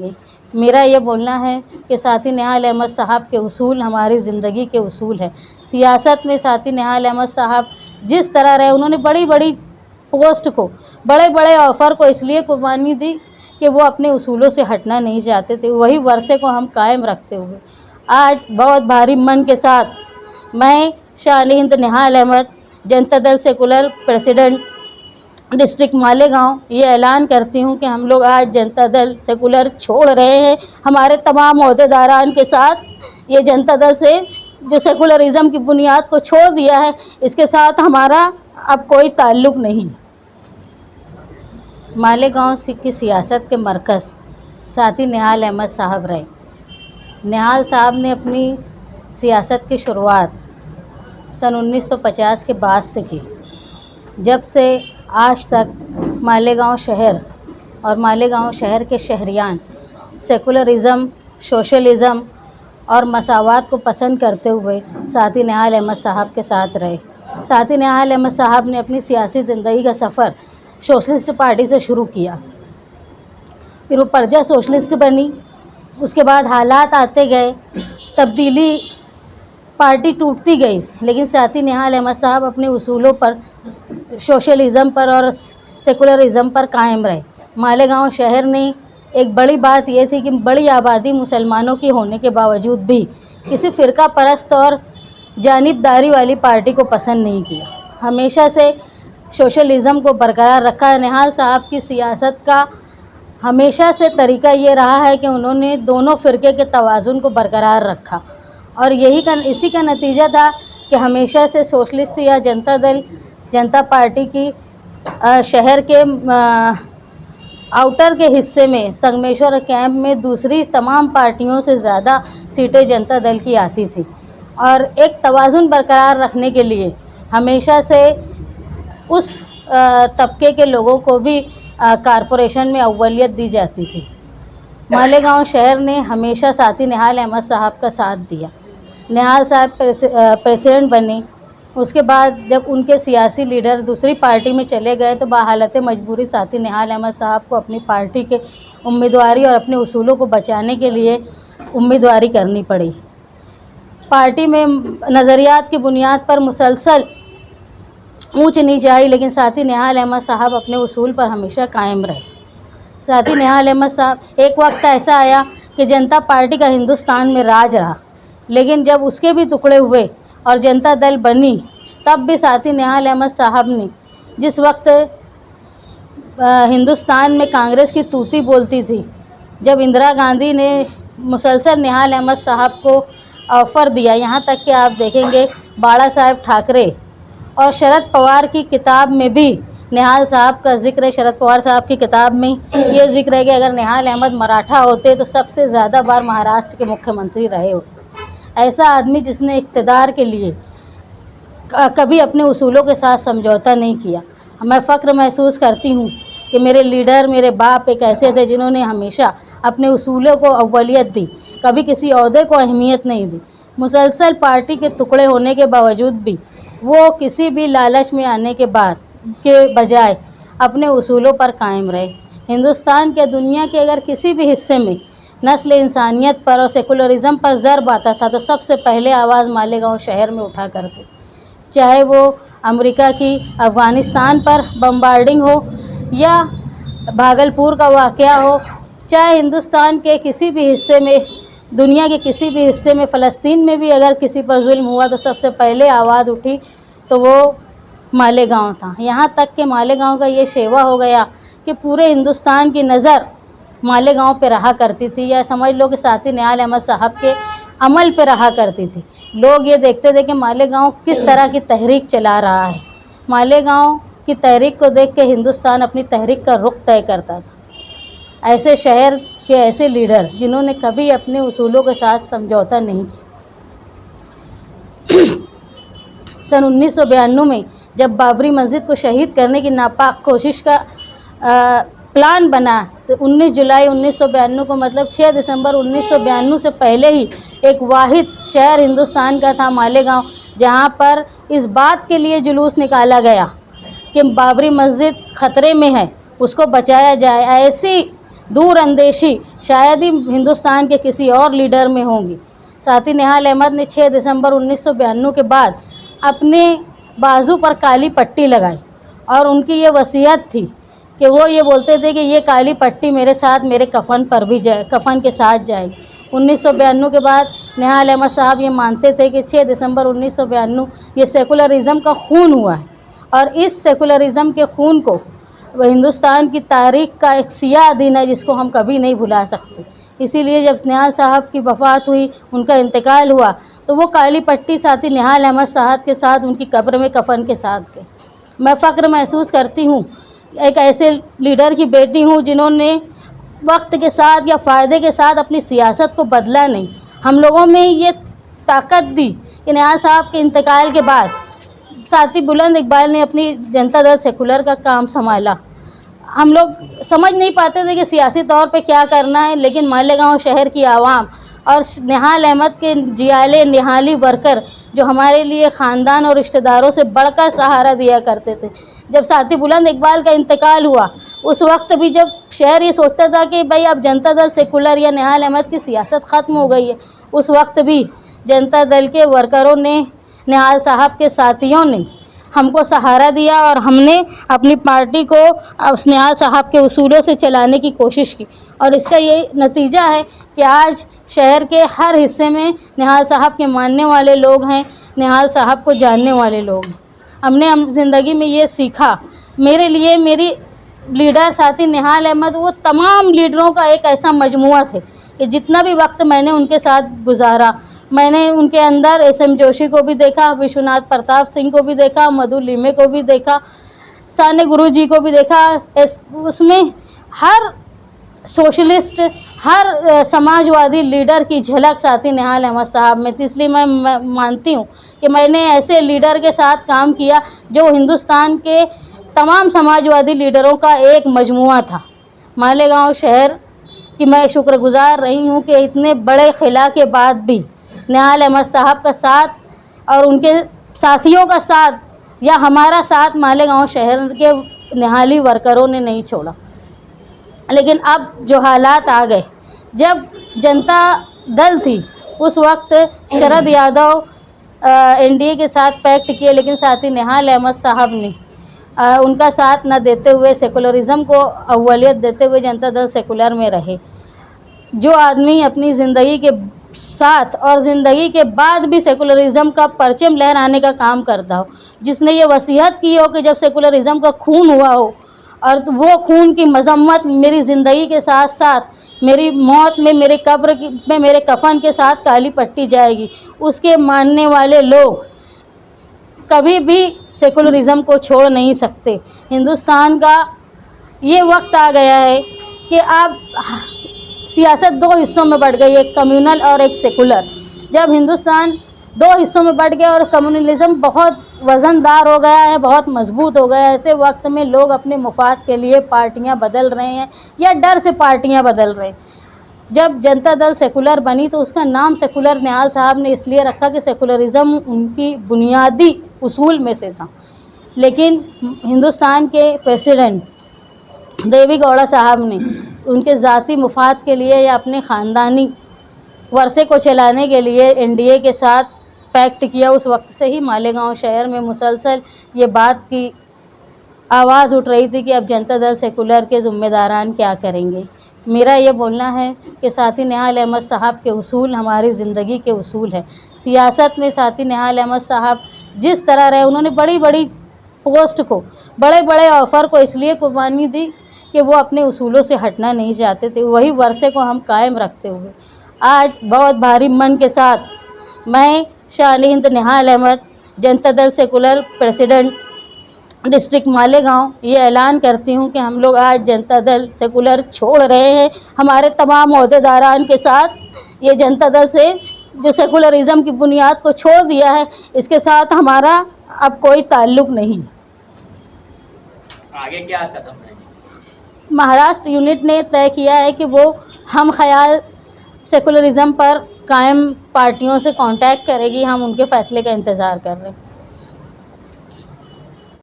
گے۔ میرا یہ بولنا ہے کہ ساتھی نہال احمد صاحب کے اصول ہماری زندگی کے اصول ہیں۔ سیاست میں ساتھی نہال احمد صاحب جس طرح رہے، انہوں نے بڑی بڑی پوسٹ کو، بڑے بڑے آفر کو اس لیے قربانی دی کہ وہ اپنے اصولوں سے ہٹنا نہیں چاہتے تھے۔ وہی ورثے کو ہم قائم رکھتے ہوئے آج بہت بھاری من کے ساتھ میں شان ہند نہال احمد، جنتا دل سیکولر پریزیڈنٹ ڈسٹرکٹ مالیگاؤں، یہ اعلان کرتی ہوں کہ ہم لوگ آج جنتا دل سیکولر چھوڑ رہے ہیں۔ ہمارے تمام عہدیداران کے ساتھ یہ جنتا دل سے جو سیکولرزم کی بنیاد کو چھوڑ دیا ہے، اس کے ساتھ ہمارا اب کوئی تعلق نہیں۔ مالیگاؤں کی سیاست کے مرکز ساتھی نہال احمد صاحب رہے۔ نہال صاحب نے اپنی سیاست کی شروعات سن 1950 کے بعد سے کی، جب سے آج تک مالیگاؤں شہر اور مالیگاؤں شہر کے شہریان سیکولرزم، سوشلزم اور مساوات کو پسند کرتے ہوئے ساتھی نہال احمد صاحب کے ساتھ رہے۔ ساتھی نہال احمد صاحب نے اپنی سیاسی زندگی کا سفر سوشلسٹ پارٹی سے شروع کیا، پھر وہ پرجا سوشلسٹ بنی، اس کے بعد حالات آتے گئے، تبدیلی، پارٹی ٹوٹتی گئی، لیکن ساتھی نہال احمد صاحب اپنے اصولوں پر، سوشلزم پر اور سیکولرزم پر قائم رہے۔ مالیگاؤں شہر نے ایک بڑی بات یہ تھی کہ بڑی آبادی مسلمانوں کی ہونے کے باوجود بھی کسی فرقہ پرست اور جانبداری والی پارٹی کو پسند نہیں کیا، ہمیشہ سے سوشلزم کو برقرار رکھا۔ نہال صاحب کی سیاست کا ہمیشہ سے طریقہ یہ رہا ہے کہ انہوں نے دونوں فرقے کے توازن کو برقرار رکھا، اور اسی کا نتیجہ تھا کہ ہمیشہ سے سوشلسٹ یا جنتا دل، جنتا پارٹی کی شہر کے آؤٹر کے حصے میں سنگمیشور کیمپ میں دوسری تمام پارٹیوں سے زیادہ سیٹیں جنتا دل کی آتی تھیں، اور ایک توازن برقرار رکھنے کے لیے ہمیشہ سے اس طبقے کے لوگوں کو بھی کارپوریشن میں اولیت دی جاتی تھی۔ مالیگاؤں شہر نے ہمیشہ ساتھی نہال احمد صاحب کا ساتھ دیا۔ نہال صاحب پریزیڈنٹ بنے، اس کے بعد جب ان کے سیاسی لیڈر دوسری پارٹی میں چلے گئے تو بحالت مجبوری ساتھی نہال احمد صاحب کو اپنی پارٹی کے امیدواری اور اپنے اصولوں کو بچانے کے لیے امیدواری کرنی پڑی۔ پارٹی میں نظریات کی بنیاد پر مسلسل اونچ نیچ آئی، لیکن ساتھی نہال احمد صاحب اپنے اصول پر ہمیشہ قائم رہے۔ ساتھی نہال احمد صاحب، ایک وقت ایسا آیا کہ جنتا پارٹی کا ہندوستان میں راج رہا، لیکن جب اس کے بھی ٹکڑے ہوئے اور جنتا دل بنی، تب بھی ساتھی نہال احمد صاحب نے، جس وقت ہندوستان میں کانگریس کی طوطی بولتی تھی، جب اندرا گاندھی نے مسلسل نہال احمد صاحب کو آفر دیا، یہاں تک کہ آپ دیکھیں گے باڑا صاحب ٹھاکرے اور شرد پوار کی کتاب میں بھی نہال صاحب کا ذکر ہے۔ شرد پوار صاحب کی کتاب میں یہ ذکر ہے کہ اگر نہال احمد مراٹھا ہوتے تو سب سے زیادہ بار مہاراشٹر کے مکھیہ منتری رہے ہوتے۔ ایسا آدمی جس نے اقتدار کے لیے کبھی اپنے اصولوں کے ساتھ سمجھوتا نہیں کیا۔ میں فخر محسوس کرتی ہوں کہ میرے لیڈر، میرے باپ ایک ایسے تھے جنہوں نے ہمیشہ اپنے اصولوں کو اولیت دی، کبھی کسی عہدے کو اہمیت نہیں دی۔ مسلسل پارٹی کے ٹکڑے ہونے کے باوجود بھی وہ کسی بھی لالچ میں آنے کے بجائے اپنے اصولوں پر قائم رہے۔ ہندوستان کے دنیا کے اگر کسی بھی حصے میں نسل انسانیت پر اور سیکولرزم پر ضرب آتا تھا تو سب سے پہلے آواز مالیگاؤں شہر میں اٹھا کرتے، چاہے وہ امریکہ کی افغانستان پر بمبارڈنگ ہو یا بھاگلپور کا واقعہ ہو، چاہے ہندوستان کے کسی بھی حصے میں، دنیا کے کسی بھی حصے میں، فلسطین میں بھی اگر کسی پر ظلم ہوا تو سب سے پہلے آواز اٹھی تو وہ مالیگاؤں تھا۔ یہاں تک کہ مالیگاؤں کا یہ شیوا ہو گیا کہ پورے ہندوستان کی نظر مالیگاؤں پہ رہا کرتی تھی، یا سمجھ لو کہ ساتھی نہال احمد صاحب کے عمل پہ رہا کرتی تھی۔ لوگ یہ دیکھتے تھے کہ مالیگاؤں کس طرح کی تحریک چلا رہا ہے۔ مالیگاؤں کی تحریک کو دیکھ کے ہندوستان اپنی تحریک کا رخ طے کرتا تھا۔ ایسے شہر کے ایسے لیڈر جنہوں نے کبھی اپنے اصولوں کے ساتھ سمجھوتا نہیں کیا۔ سن 1992 میں جب بابری مسجد کو شہید کرنے کی ناپاک کوشش کا پلان بنا تو 19 جولائی 1992 کو، مطلب 6 دسمبر 1992 سے پہلے ہی ایک واحد شہر ہندوستان کا تھا مالیگاؤں، جہاں پر اس بات کے لیے جلوس نکالا گیا کہ بابری مسجد خطرے میں ہے، اس کو بچایا جائے۔ ایسی دور اندیشی شاید ہی ہندوستان کے کسی اور لیڈر میں ہوں گی۔ ساتھی نہال احمد نے 6 دسمبر 1992 کے بعد اپنے بازو پر کالی پٹی لگائی اور ان کی یہ وصیت تھی کہ وہ یہ بولتے تھے کہ یہ کالی پٹی میرے ساتھ میرے کفن پر بھی کفن کے ساتھ جائے گی۔ 1992 کے بعد نہال احمد صاحب یہ مانتے تھے کہ 6 دسمبر 1992 یہ سیکولرزم کا خون ہوا ہے، اور اس سیکولرزم کے خون کو وہ ہندوستان کی تاریخ کا ایک سیاہ دن ہے جس کو ہم کبھی نہیں بھلا سکتے۔ اسی لیے جب نہال صاحب کی وفات ہوئی، ان کا انتقال ہوا، تو وہ کالی پٹی ساتھی نہال احمد صاحب کے ساتھ ان کی قبر میں کفن کے ساتھ گئے۔ میں فخر محسوس کرتی ہوں، ایک ایسے لیڈر کی بیٹی ہوں جنہوں نے وقت کے ساتھ یا فائدے کے ساتھ اپنی سیاست کو بدلا نہیں۔ ہم لوگوں میں یہ طاقت دی کہ نہال صاحب کے انتقال کے بعد ساتھی بلند اقبال نے اپنی جنتا دل سیکولر کا کام سنبھالا۔ ہم لوگ سمجھ نہیں پاتے تھے کہ سیاسی طور پہ کیا کرنا ہے، لیکن مالیگاؤں شہر کی عوام اور نہال احمد کے جیالے نہالی ورکر جو ہمارے لیے خاندان اور رشتہ داروں سے بڑھ کر سہارا دیا کرتے تھے، جب ساتھی بلند اقبال کا انتقال ہوا اس وقت بھی جب شہر یہ سوچتا تھا کہ بھائی اب جنتا دل سیکولر یا نہال احمد کی سیاست ختم ہو گئی ہے، اس وقت بھی جنتا دل کے ورکروں نے، نہال صاحب کے ساتھیوں نے ہم کو سہارا دیا اور ہم نے اپنی پارٹی کو اس نہال صاحب کے اصولوں سے چلانے کی کوشش کی، اور اس کا یہ نتیجہ ہے کہ آج شہر کے ہر حصے میں نہال صاحب کے ماننے والے لوگ ہیں، نہال صاحب کو جاننے والے لوگ ہیں۔ ہم نے زندگی میں یہ سیکھا، میرے لیے میری لیڈر ساتھی نہال احمد وہ تمام لیڈروں کا ایک ایسا مجموعہ تھے کہ جتنا بھی وقت میں نے ان کے ساتھ گزارا، میں نے ان کے اندر ایس ایم جوشی کو بھی دیکھا، وشوناتھ پرتاپ سنگھ کو بھی دیکھا، مدھو لیمے کو بھی دیکھا، سانے گرو جی کو بھی دیکھا۔ اس میں ہر سوشلسٹ، ہر سماجوادی لیڈر کی جھلک ساتھی نہال احمد صاحب میں تھی۔ اس لیے میں مانتی ہوں کہ میں نے ایسے لیڈر کے ساتھ کام کیا جو ہندوستان کے تمام سماجوادی لیڈروں کا ایک مجموعہ تھا۔ مالیگاؤں شہر کی میں شکر گزار رہی ہوں کہ اتنے بڑے خلا کے بعد بھی نہال احمد صاحب کا ساتھ اور ان کے ساتھیوں کا ساتھ یا ہمارا ساتھ مالیگاؤں شہر کے نہالی ورکروں نے نہیں چھوڑا۔ لیکن اب جو حالات آ گئے، جب جنتا دل تھی اس وقت شرد یادو این ڈی اے کے ساتھ پیکٹ کیے، لیکن ساتھی نہال احمد صاحب نے ان کا ساتھ نہ دیتے ہوئے سیکولرزم کو اولیت دیتے ہوئے جنتا دل سیکولر میں رہے۔ جو آدمی اپنی زندگی کے ساتھ اور زندگی کے بعد بھی سیکولرزم کا پرچم لہرانے کا کام کرتا ہو، جس نے یہ وصیت کی ہو کہ جب سیکولرزم کا خون ہوا ہو اور وہ خون کی مذمت میری زندگی کے ساتھ ساتھ میری موت میں میرے قبر میں میرے کفن کے ساتھ کالی پٹی جائے گی، اس کے ماننے والے لوگ کبھی بھی سیکولرزم کو چھوڑ نہیں سکتے۔ ہندوستان کا یہ وقت آ گیا ہے کہ اب سیاست 2 حصوں میں بٹ گئی، ایک کمیونل اور ایک سیکولر۔ جب ہندوستان 2 حصوں میں بٹ گیا اور کمیونلزم بہت وزن دار ہو گیا ہے، بہت مضبوط ہو گیا ہے، ایسے وقت میں لوگ اپنے مفاد کے لیے پارٹیاں بدل رہے ہیں یا ڈر سے پارٹیاں بدل رہے ہیں۔ جب جنتا دل سیکولر بنی تو اس کا نام سیکولر نہال صاحب نے اس لیے رکھا کہ سیکولرزم ان کی بنیادی اصول میں سے تھا، لیکن ہندوستان کے پریزیڈنٹ دیوی گوڑا صاحب نے ان کے ذاتی مفاد کے لیے یا اپنے خاندانی ورثے کو چلانے کے لیے این ڈی اے کے ساتھ پیکٹ کیا۔ اس وقت سے ہی مالیگاؤں شہر میں مسلسل یہ بات کی آواز اٹھ رہی تھی کہ اب جنتا دل سیکولر کے ذمہ داران کیا کریں گے۔ میرا یہ بولنا ہے کہ ساتھی نہال احمد صاحب کے اصول ہماری زندگی کے اصول ہیں۔ سیاست میں ساتھی نہال احمد صاحب جس طرح رہے، انہوں نے بڑی بڑی پوسٹ کو، بڑے بڑے آفر کو اس لیے قربانی دی کہ وہ اپنے اصولوں سے ہٹنا نہیں چاہتے تھے۔ وہی ورثے کو ہم قائم رکھتے ہوئے آج بہت بھاری من کے ساتھ میں شان ہند نہال احمد، جنتا دل سیکولر پریزیڈنٹ ڈسٹرکٹ مالیگاؤں، یہ اعلان کرتی ہوں کہ ہم لوگ آج جنتا دل سیکولر چھوڑ رہے ہیں۔ ہمارے تمام عہدیداران کے ساتھ یہ جنتا دل سے جو سیکولرزم کی بنیاد کو چھوڑ دیا ہے، اس کے ساتھ ہمارا اب کوئی تعلق نہیں۔ آگے کیا قدم ہے؟ مہاراشٹر یونٹ نے طے کیا ہے کہ وہ ہم خیال سیکولرزم پر قائم پارٹیوں سے کانٹیکٹ کرے گی، ہم ان کے فیصلے کا انتظار کر رہے ہیں۔